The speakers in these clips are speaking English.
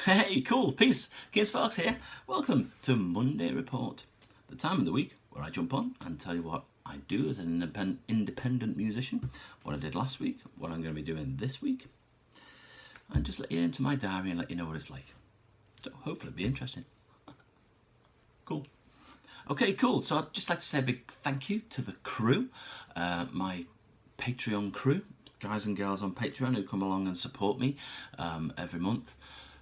Hey, cool, peace, Keith Sparks here. Welcome to Monday Report, the time of the week where I jump on and tell you what I do as an independent musician, what I did last week, what I'm going to be doing this week, and just let you into my diary and let you know what it's like. So hopefully it'll be interesting. Cool. Okay, cool. So I'd just like to say a big thank you to the crew, my Patreon crew, guys and girls on Patreon who come along and support me every month,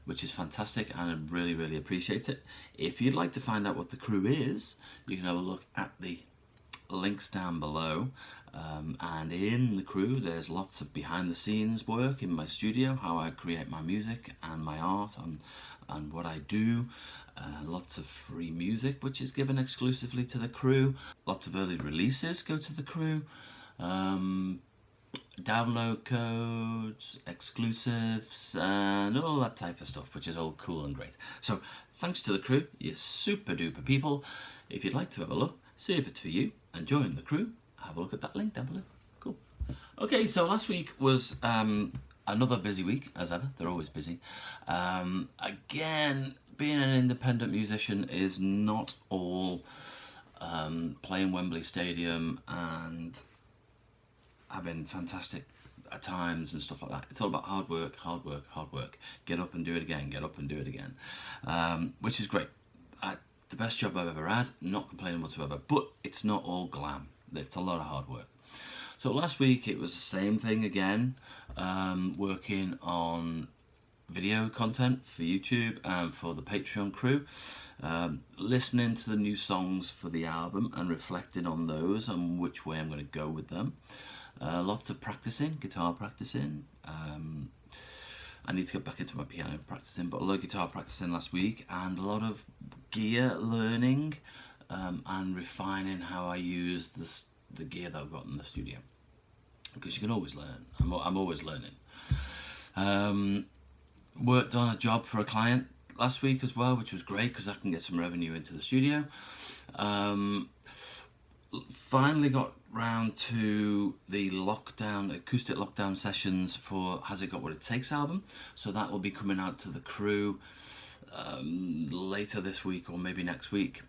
which is fantastic, and I really, really appreciate it. If you'd like to find out what the crew is, you can have a look at the links down below. And in the crew, there's lots of behind-the-scenes work in my studio, how I create my music and my art and what I do. Lots of free music, which is given exclusively to the crew. Lots of early releases go to the crew. Download codes, exclusives, and all that type of stuff, which is all cool and great. So thanks to the crew, you super duper people. If you'd like to have a look, see if it's for you, and join the crew, have a look at that link down below. Cool. Okay, so last week was another busy week, as ever. They're always busy. Again, being an independent musician is not all playing Wembley Stadium and having fantastic times and stuff like that. It's all about hard work, hard work, hard work. Get up and do it again, get up and do it again, which is great. The best job I've ever had, not complaining whatsoever, but it's not all glam. It's a lot of hard work. So last week it was the same thing again, working on video content for YouTube and for the Patreon crew, listening to the new songs for the album and reflecting on those and which way I'm going to go with them. Lots of practicing, guitar practicing. I need to get back into my piano practicing, but a lot of guitar practicing last week, and a lot of gear learning and refining how I use the gear that I've got in the studio, because you can always learn. I'm always learning. Worked on a job for a client last week as well, which was great because I can get some revenue into the studio. Finally got round to the acoustic lockdown sessions for Has It Got What It Takes album, so that will be coming out to the crew later this week or maybe next week.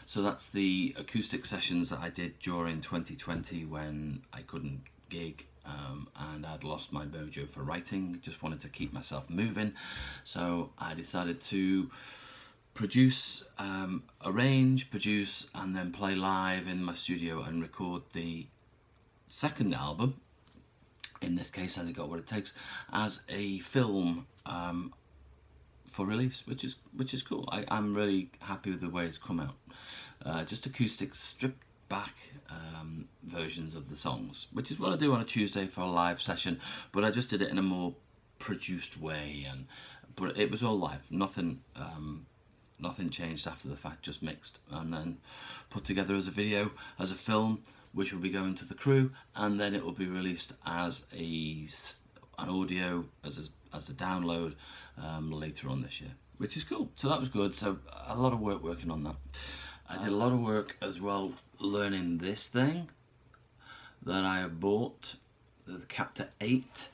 So that's the acoustic sessions that I did during 2020 when I couldn't gig and I'd lost my mojo for writing. Just wanted to keep myself moving, so I decided to produce, arrange, produce, and then play live in my studio and record the second album, in this case Has It Got What It Takes, as a film for release, which is cool. I'm really happy with the way it's come out. Just acoustic, stripped back versions of the songs, which is what I do on a Tuesday for a live session, but I just did it in a more produced way, but it was all live. Nothing changed after the fact, just mixed and then put together as a video, as a film, which will be going to the crew, and then it will be released as an audio, as a download later on this year, which is cool. So that was good. So a lot of work working on that. I did a lot of work as well learning this thing that I have bought, the Captor 8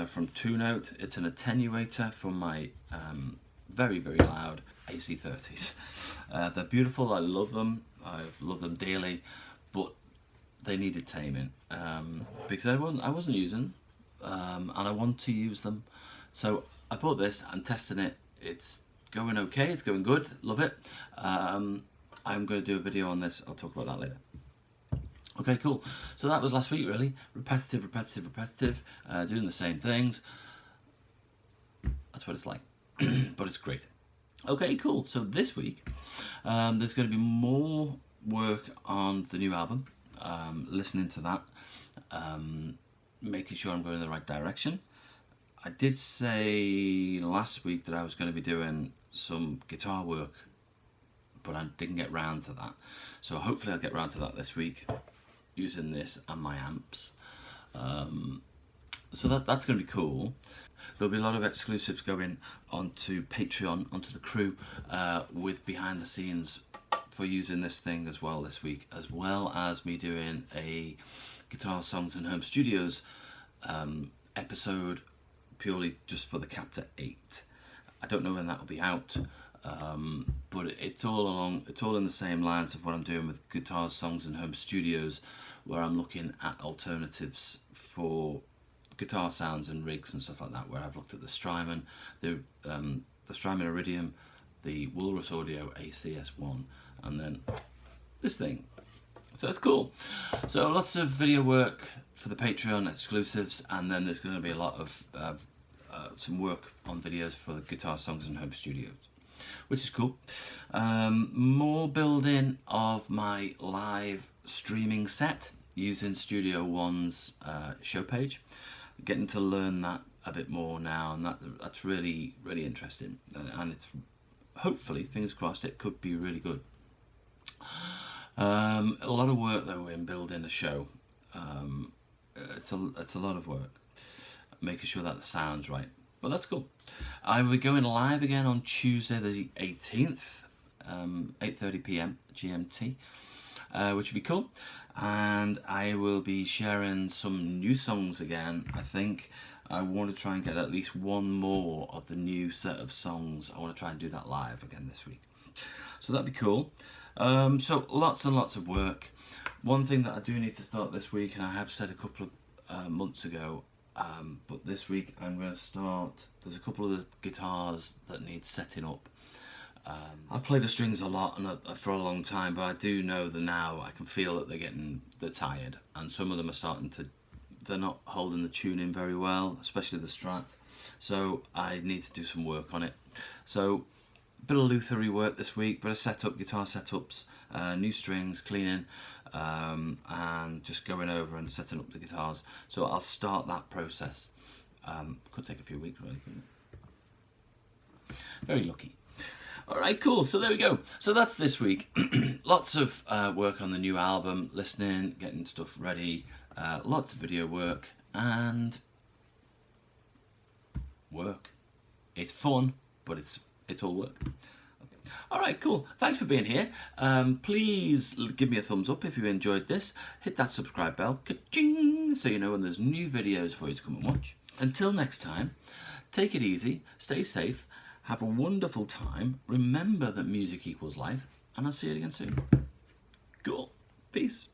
from Two Note. It's an attenuator for my very, very loud AC30s. They're beautiful, I love them, I've loved them dearly, but they needed taming because I wasn't using them, and I want to use them. So I bought this, I'm testing it, it's going okay, it's going good, love it. I'm going to do a video on this, I'll talk about that later. Okay, cool. So that was last week really, repetitive, doing the same things. That's what it's like. But it's great. Okay, cool. So this week there's going to be more work on the new album, listening to that, making sure I'm going in the right direction. I did say last week that I was going to be doing some guitar work, but I didn't get round to that, so hopefully I'll get round to that this week using this and my amps. So that's going to be cool. There'll be a lot of exclusives going onto Patreon, onto the crew, with behind the scenes for using this thing as well this week, as well as me doing a Guitar Songs and Home Studios episode purely just for the Captor 8. I don't know when that will be out, but it's all in the same lines of what I'm doing with guitars, songs and home studios, where I'm looking at alternatives for guitar sounds and rigs and stuff like that, where I've looked at the Strymon, the Strymon Iridium, the Walrus Audio ACS1, and then this thing. So it's cool. So lots of video work for the Patreon exclusives, and then there's going to be a lot of some work on videos for the guitar, songs and home studios, which is cool. More building of my live streaming set using Studio One's show page. Getting to learn that a bit more now, and that's really interesting, and it's hopefully, fingers crossed, it could be really good. A lot of work though in building a show. It's a lot of work making sure that the sound's right, but that's cool. I will be going live again on Tuesday the 18th, 8:30 p.m. GMT, which will be cool, and I will be sharing some new songs again. I think I want to try and get at least one more of the new set of songs. I want to try and do that live again this week, so that'd be cool. So lots and lots of work. One thing that I do need to start this week, and I have said a couple of months ago, but this week I'm going to start. There's a couple of the guitars that need setting up. I play the strings a lot and for a long time, but I do know that now I can feel that they're tired, and some of them are they're not holding the tuning very well, especially the Strat. So I need to do some work on it. So a bit of luthery work this week, bit of guitar setups, new strings, cleaning, and just going over and setting up the guitars. So I'll start that process. Could take a few weeks, really, couldn't it? Very lucky. Alright, cool, so there we go. So that's this week. Lots of work on the new album, listening, getting stuff ready, lots of video work, and work. It's fun, but it's all work. Okay. Alright, cool. Thanks for being here. Please give me a thumbs up if you enjoyed this. Hit that subscribe bell, ka-ching, so you know when there's new videos for you to come and watch. Until next time, take it easy, stay safe, have a wonderful time, remember that music equals life, and I'll see you again soon. Cool. Peace.